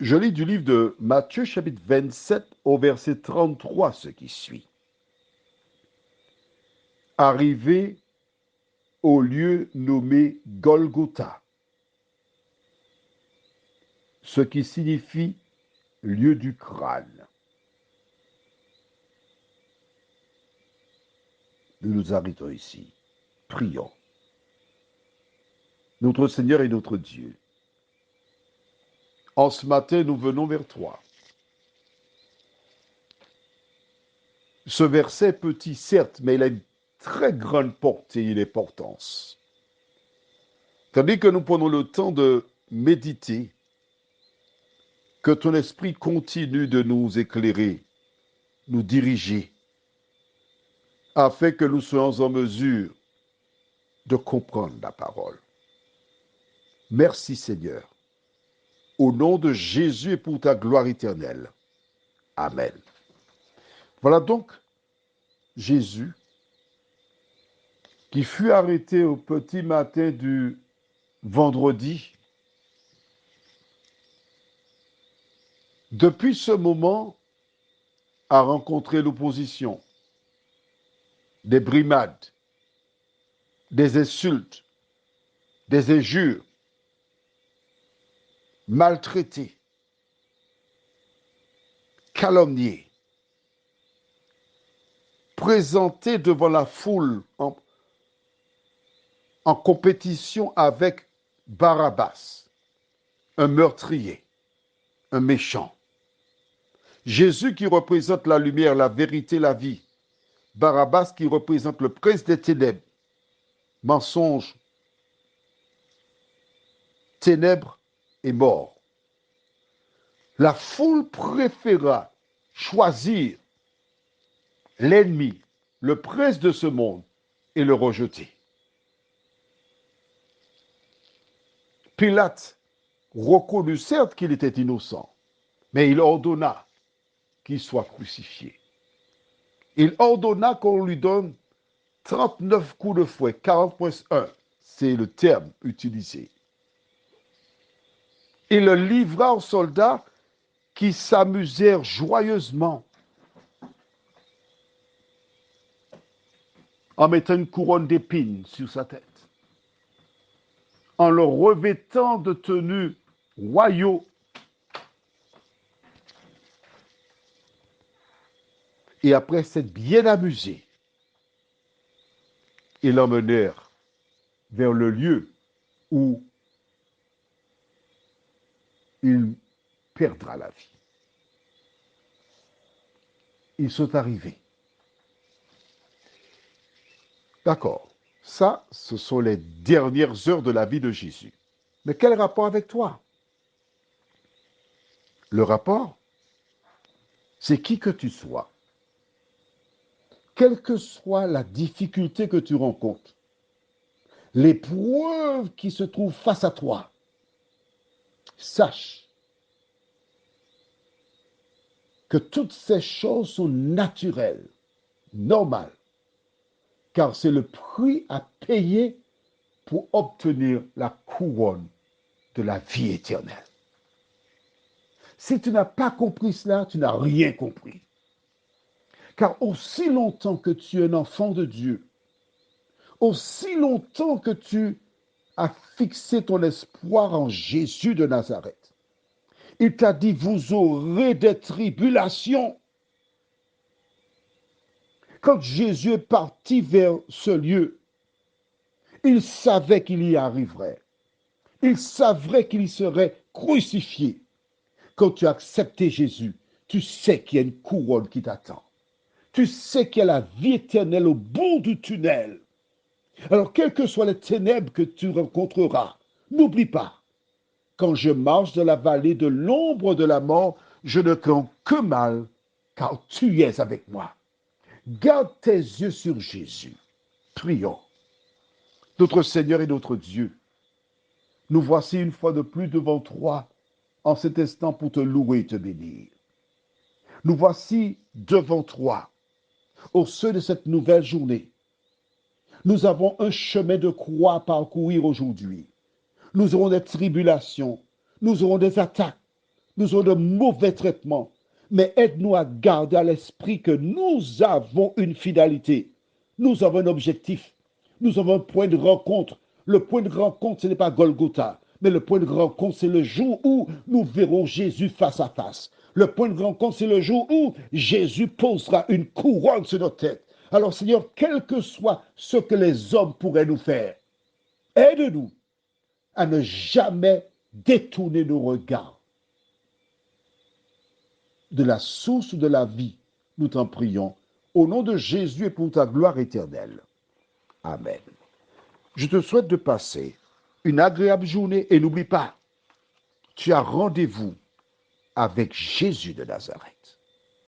Je lis du livre de Matthieu chapitre 27 au verset 33 ce qui suit. Arrivé au lieu nommé Golgotha, ce qui signifie lieu du crâne. Nous nous arrêtons ici. Prions. Notre Seigneur et notre Dieu, en ce matin, nous venons vers toi. Ce verset est petit, certes, mais il a une très grande portée et importance. Tandis que nous prenons le temps de méditer, que ton esprit continue de nous éclairer, nous diriger, afin que nous soyons en mesure de comprendre la parole. Merci Seigneur. Au nom de Jésus et pour ta gloire éternelle. Amen. Voilà donc Jésus qui fut arrêté au petit matin du vendredi. Depuis ce moment, a rencontré l'opposition, des brimades, des insultes, des injures, maltraité, calomnié, présenté devant la foule en compétition avec Barabbas, un meurtrier, un méchant. Jésus qui représente la lumière, la vérité, la vie. Barabbas qui représente le prince des ténèbres, mensonge, ténèbres et mort. La foule préféra choisir l'ennemi, le prince de ce monde, et le rejeter. Pilate reconnut certes qu'il était innocent, mais il ordonna qu'il soit crucifié. Il ordonna qu'on lui donne 39 coups de fouet, 40,1, c'est le terme utilisé. Il le livra aux soldats qui s'amusèrent joyeusement en mettant une couronne d'épines sur sa tête, en le revêtant de tenues royaux et après s'être bien amusés, ils l'emmenèrent vers le lieu où il perdra la vie. Ils sont arrivés. D'accord. Ça, ce sont les dernières heures de la vie de Jésus. Mais quel rapport avec toi? Le rapport, c'est qui que tu sois. Quelle que soit la difficulté que tu rencontres, l'épreuve qui se trouve face à toi, sache que toutes ces choses sont naturelles, normales, car c'est le prix à payer pour obtenir la couronne de la vie éternelle. Si tu n'as pas compris cela, tu n'as rien compris. Car aussi longtemps que tu es un enfant de Dieu, aussi longtemps que tu as fixé ton espoir en Jésus de Nazareth, il t'a dit, vous aurez des tribulations. Quand Jésus est parti vers ce lieu, il savait qu'il y arriverait. Il savait qu'il y serait crucifié. Quand tu as accepté Jésus, tu sais qu'il y a une couronne qui t'attend. Tu sais qu'il y a la vie éternelle au bout du tunnel. Alors, quelles que soient les ténèbres que tu rencontreras, n'oublie pas, quand je marche dans la vallée de l'ombre de la mort, je ne crains que mal, car tu es avec moi. Garde tes yeux sur Jésus. Prions. Notre Seigneur et notre Dieu, nous voici une fois de plus devant toi en cet instant pour te louer et te bénir. Nous voici devant toi au sein de cette nouvelle journée. Nous avons un chemin de croix à parcourir aujourd'hui. Nous aurons des tribulations, nous aurons des attaques. nous aurons de mauvais traitements. Mais aide-nous à garder à l'esprit que nous avons une finalité. Nous avons un objectif. Nous avons un point de rencontre. Le point de rencontre, ce n'est pas Golgotha, mais le point de rencontre, c'est le jour où nous verrons Jésus face à face. Le point de rencontre, c'est le jour où Jésus posera une couronne sur notre tête. Alors, Seigneur, quel que soit ce que les hommes pourraient nous faire, aide-nous à ne jamais détourner nos regards de la source de la vie. Nous t'en prions. Au nom de Jésus et pour ta gloire éternelle. Amen. Je te souhaite de passer une agréable journée et n'oublie pas, tu as rendez-vous avec Jésus de Nazareth.